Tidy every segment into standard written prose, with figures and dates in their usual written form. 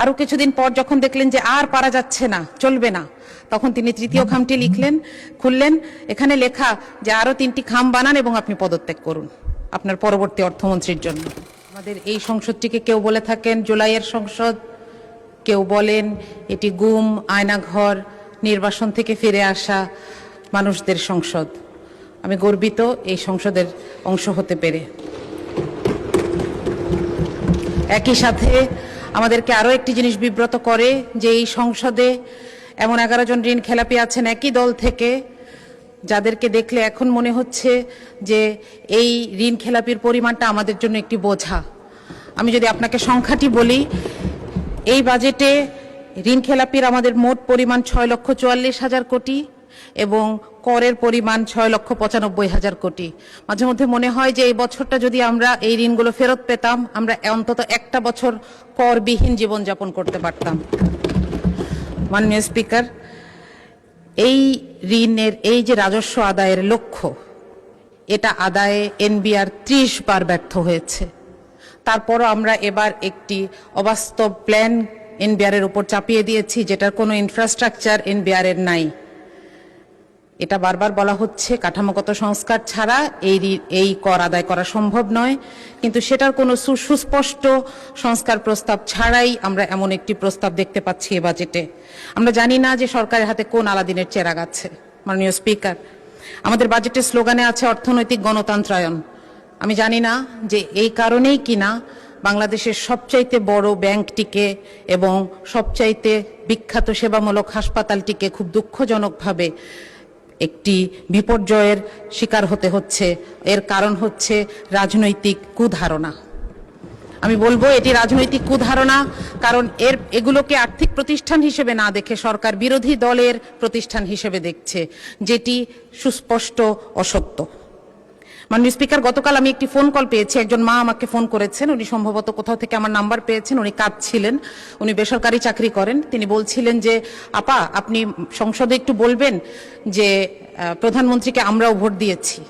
আরো কিছুদিন পর যখন দেখলেন যে আর পারা যাচ্ছে না, চলবে না, তখন তিনি তৃতীয় খামটি খুললেন। এখানে লেখা যে আরো 3টি খাম বানান এবং আপনি পদত্যাগ করুন আপনার পরবর্তী অর্থমন্ত্রীর জন্য। আমাদের এই সংসদটিকে কেউ বলে থাকেন জুলাইয়ের সংসদ, কেউ বলেন এটি গুম, আয়নাঘর, নির্বাসন থেকে ফিরে আসা মানুষদের সংসদ। আমি গর্বিত এই সংসদের অংশ হতে পেরে। একই সাথে আমাদেরকে আরো একটি জিনিস বিব্রত করে যে এই সংসদে এমন 11 জন ঋণ খেলাপি আছেন একই দল থেকে, যাদেরকে দেখলে এখন মনে হচ্ছে যে এই ঋণ খেলাপির পরিমাণটা আমাদের জন্য একটি বোঝা। আমি যদি আপনাকে সংখ্যাটি বলি, এই বাজেটে ঋণ খেলাপির আমাদের মোট পরিমাণ 6,44,000 কোটি এবং করের পরিমাণ 6,95,000 কোটি। মাঝে মধ্যে মনে হয় যে এই বছরটা যদি আমরা এই ঋণগুলো ফেরত পেতাম, আমরা অন্তত একটা বছর করবিহীন জীবনযাপন করতে পারতাম। মাননীয় স্পিকার, এই ঋণের এই যে রাজস্ব আদায়ের লক্ষ্য, এটা আদায়ে এনবিআর 30 বার ব্যর্থ হয়েছে। তারপরও আমরা এবার একটি অবাস্তব প্ল্যান এনবিআর এর উপর চাপিয়ে দিয়েছি, যেটার কোনো ইনফ্রাস্ট্রাকচার এনবিআর এর নাই। এটা বারবার বলা হচ্ছে কাঠামোগত সংস্কার ছাড়া এই কর আদায় করা সম্ভব নয়, কিন্তু সেটার কোনো সুস্পষ্ট সংস্কার প্রস্তাব ছাড়াই আমরা এমন একটি প্রস্তাব দেখতে পাচ্ছি এই বাজেটে। আমরা জানি না যে সরকারের হাতে কোন আলাদিনের চেরাগ আছে। মাননীয় স্পিকার, আমাদের বাজেটের স্লোগানে আছে অর্থনৈতিক গণতন্ত্রায়ন। আমি জানি না যে এই কারণেই কিনা বাংলাদেশের সবচাইতে বড় ব্যাংকটিকে এবং সবচাইতে বিখ্যাত সেবামূলক হাসপাতালটিকে খুব দুঃখজনকভাবে একটি বিপর্যয়ের শিকার হতে হচ্ছে। এর কারণ হচ্ছে রাজনৈতিক কুধারণা। আমি বলবো এটি রাজনৈতিক কুধারণা, কারণ এগুলোকে আর্থিক প্রতিষ্ঠান হিসেবে না দেখে সরকার বিরোধী দলের প্রতিষ্ঠান হিসেবে দেখছে, যেটি সুস্পষ্ট অসত্য। মাননীয় স্পিকার, গতকাল আমি একটি ফোন কল পেয়েছি। একজন মা আমাকে ফোন করেছেন, উনি সম্ভবত কোথাও থেকে আমার নাম্বার পেয়েছেন, উনি কাঁদছিলেন, উনি বেসরকারি চাকরি করেন। তিনি বলছিলেন যে আপা, আপনি সংসদে একটু বলবেন যে প্রধানমন্ত্রীকে আমরাও ভোট দিয়েছি,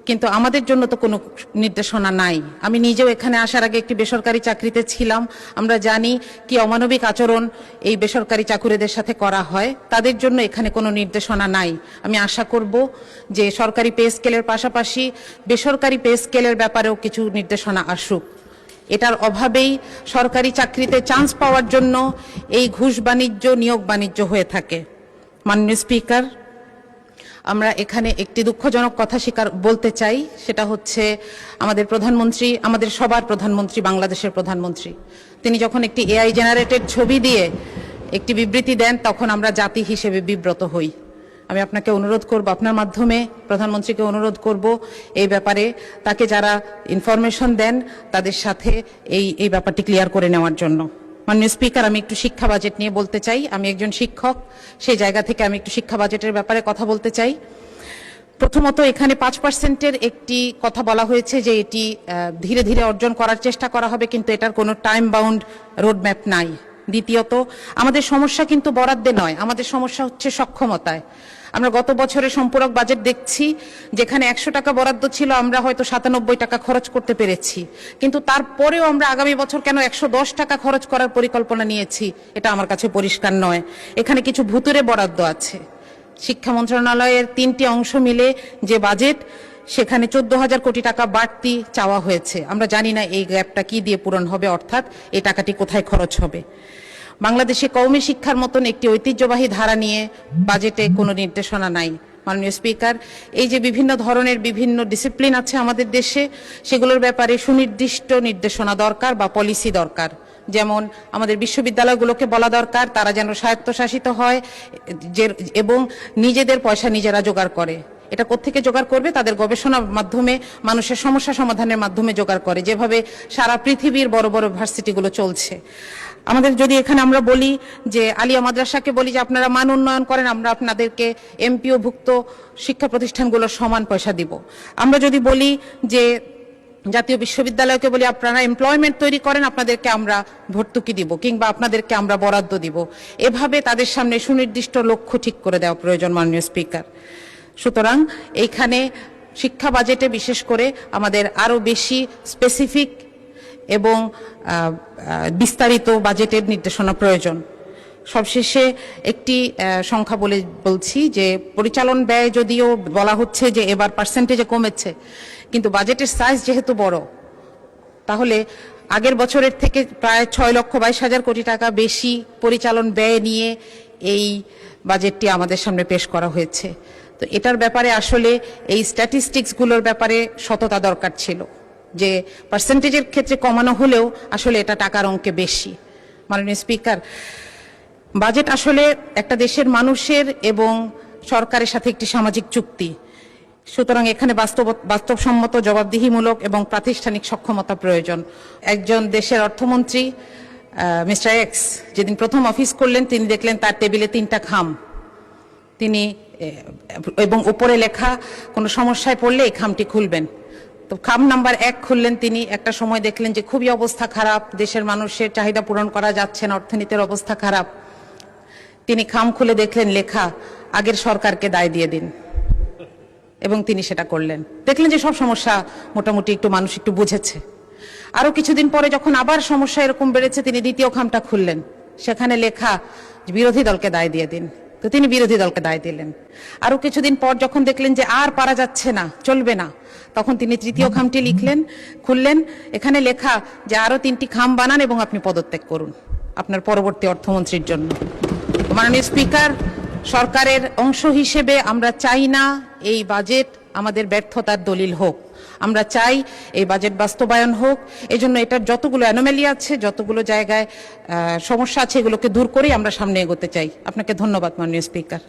কিন্তু আমাদের জন্য তো কোনো নির্দেশনা নাই। আমি নিজেও এখানে আসার আগে একটি বেসরকারি চাকরিতে ছিলাম, আমরা জানি কি অমানবিক আচরণ এই বেসরকারি চাকুরেদের সাথে করা হয়। তাদের জন্য এখানে কোনো নির্দেশনা নাই। আমি আশা করব যে সরকারি পে স্কেলের পাশাপাশি বেসরকারি পে স্কেলের ব্যাপারেও কিছু নির্দেশনা আসুক। এটার অভাবেই সরকারি চাকরিতে চান্স পাওয়ার জন্য এই ঘুষ বাণিজ্য, নিয়োগ বাণিজ্য হয়ে থাকে। মাননীয় স্পিকার, আমরা এখানে একটি দুঃখজনক কথা বলতে চাই, সেটা হচ্ছে আমাদের প্রধানমন্ত্রী, আমাদের সবার প্রধানমন্ত্রী, বাংলাদেশের প্রধানমন্ত্রী, তিনি যখন একটি এআই জেনারেটেড ছবি দিয়ে একটি বিবৃতি দেন, তখন আমরা জাতি হিসেবে বিব্রত হই। আমি আপনাকে অনুরোধ করব, আপনার মাধ্যমে প্রধানমন্ত্রীকে অনুরোধ করব এই ব্যাপারে তাকে যারা ইনফরমেশন দেন তাদের সাথে এই ব্যাপারটি ক্লিয়ার করে নেওয়ার জন্য। মাননীয় স্পিকার, আমি একটু শিক্ষা বাজেট নিয়ে বলতে চাই। আমি একজন শিক্ষক, সেই জায়গা থেকে আমি একটু শিক্ষা বাজেটের ব্যাপারে কথা বলতে চাই। প্রথমত, এখানে 5%-এর একটি কথা বলা হয়েছে যে এটি ধীরে ধীরে অর্জন করার চেষ্টা করা হবে, কিন্তু এটার কোনো টাইম বাউন্ড রোডম্যাপ নাই। দ্বিতীয়ত, আমাদের সমস্যা কিন্তু বরাদ্দে নয়, আমাদের সমস্যা হচ্ছে সক্ষমতায়। আমরা গত বছরের সম্পূরক বাজেট দেখছি, যেখানে 100 টাকা বরাদ্দ ছিল, আমরা হয়তো 97 টাকা খরচ করতে পেরেছি, কিন্তু তারপরেও আমরা আগামী বছর কেন 110 টাকা খরচ করার পরিকল্পনা নিয়েছি, এটা আমার কাছে পরিষ্কার নয়। এখানে কিছু ভুতুরে বরাদ্দ আছে। শিক্ষা মন্ত্রণালয়ের 3টি অংশ মিলে যে বাজেট, সেখানে 14,000 কোটি টাকা বাড়তি চাওয়া হয়েছে। আমরা জানি না এই গ্যাপটা কি দিয়ে পূরণ হবে, অর্থাৎ এই টাকাটি কোথায় খরচ হবে। বাংলাদেশে কওমি শিক্ষার মতন একটি ঐতিহ্যবাহী ধারা নিয়ে বাজেটে কোনো নির্দেশনা নাই। মাননীয় স্পিকার, এই যে বিভিন্ন ধরনের বিভিন্ন ডিসিপ্লিন আছে আমাদের দেশে, সেগুলোর ব্যাপারে সুনির্দিষ্ট নির্দেশনা দরকার বা পলিসি দরকার। যেমন আমাদের বিশ্ববিদ্যালয়গুলোকে বলা দরকার তারা যেন স্বায়ত্তশাসিত হয় এবং নিজেদের পয়সা নিজেরা জোগাড় করে। এটা কোত্থেকে জোগাড় করবে? তাদের গবেষণার মাধ্যমে, মানুষের সমস্যা সমাধানের মাধ্যমে জোগাড় করে, যেভাবে সারা পৃথিবীর বড় বড় ভার্সিটিগুলো চলছে। আমাদের যদি এখানে আমরা বলি যে আলিয়া মাদ্রাসাকে বলি যে আপনারা মান উন্নয়ন করেন, আমরা আপনাদেরকে এমপিও ভুক্ত শিক্ষা প্রতিষ্ঠানগুলোর সমান পয়সা দিব। আমরা যদি বলি যে জাতীয় বিশ্ববিদ্যালয়কে বলি আপনারা এমপ্লয়মেন্ট তৈরি করেন, আপনাদেরকে আমরা ভর্তুকি দিব কিংবা আপনাদেরকে আমরা বরাদ্দ দিব। এভাবে তাদের সামনে সুনির্দিষ্ট লক্ষ্য ঠিক করে দেওয়া প্রয়োজন। মাননীয় স্পিকার, সুতরাং এইখানে শিক্ষা বাজেটে বিশেষ করে আমাদের আরো বেশি স্পেসিফিক এবং বিস্তারিত বাজেটের নির্দেশনা প্রয়োজন। সবশেষে একটি সংখ্যা বলছি যে পরিচালন ব্যয় যদিও বলা হচ্ছে যে এবার পার্সেন্টেজে কমেছে, কিন্তু বাজেটের সাইজ যেহেতু বড়, তাহলে আগের বছরের থেকে প্রায় 6,22,000 কোটি টাকা বেশি পরিচালন ব্যয় নিয়ে এই বাজেটটি আমাদের সামনে পেশ করা হয়েছে। তো এটার ব্যাপারে আসলে এই স্ট্যাটিস্টিক্সগুলোর ব্যাপারে সততা দরকার ছিল, যে পার্সেন্টেজের ক্ষেত্রে কমানো হলেও আসলে এটা টাকার অঙ্কে বেশি। মাননীয় স্পিকার, বাজেট আসলে একটা দেশের মানুষের এবং সরকারের সাথে একটি সামাজিক চুক্তি। সুতরাং এখানে বাস্তবসম্মত, জবাবদিহিমূলক এবং প্রাতিষ্ঠানিক সক্ষমতা প্রয়োজন। একজন দেশের অর্থমন্ত্রী মিস্টার এক্স যেদিন প্রথম অফিস করলেন, তিনি দেখলেন তার টেবিলে 3টা খাম, তিনি এবং উপরে লেখা কোনো সমস্যায় পড়লে এই খামটি খুলবেন। তো খাম নাম্বার 1 খুললেন তিনি, একটা সময় দেখলেন যে খুবই অবস্থা খারাপ, দেশের মানুষের চাহিদা পূরণ করা যাচ্ছে না, অর্থনীতির অবস্থা খারাপ। তিনি খাম খুলে দেখলেন লেখা আগের সরকারকে দায় দিয়ে দিন, এবং তিনি সেটা করলেন। দেখলেন যে সব সমস্যা মোটামুটি একটু মানুষ একটু বুঝেছে। আরো কিছুদিন পরে যখন আবার সমস্যা এরকম বেড়েছে, তিনি দ্বিতীয় খামটা খুললেন, সেখানে লেখা বিরোধী দলকে দায় দিয়ে দিন। তো তিনি বিরোধী দলকে দায় দিলেন। আরো কিছুদিন পর যখন দেখলেন যে আর পারা যাচ্ছে না, চলবে না, তখন তিনি তৃতীয় খামটি খুললেন, এখানে লেখা যে আরো 3টি খাম বানান এবং আপনি পদত্যাগ করুন আপনার পরবর্তী অর্থমন্ত্রীর জন্য। মাননীয় স্পিকার, সরকারের অংশ হিসেবে আমরা চাই না এই বাজেট আমাদের ব্যর্থতার দলিল হোক। আমরা চাই এই বাজেট বাস্তবায়ন হোক। এজন্য এটার যতগুলো অ্যানোমালি আছে, যতগুলো জায়গায় সমস্যা আছে, এগুলোকে দূর করেই আমরা সামনে এগোতে চাই। আপনাকে ধন্যবাদ মাননীয় স্পিকার।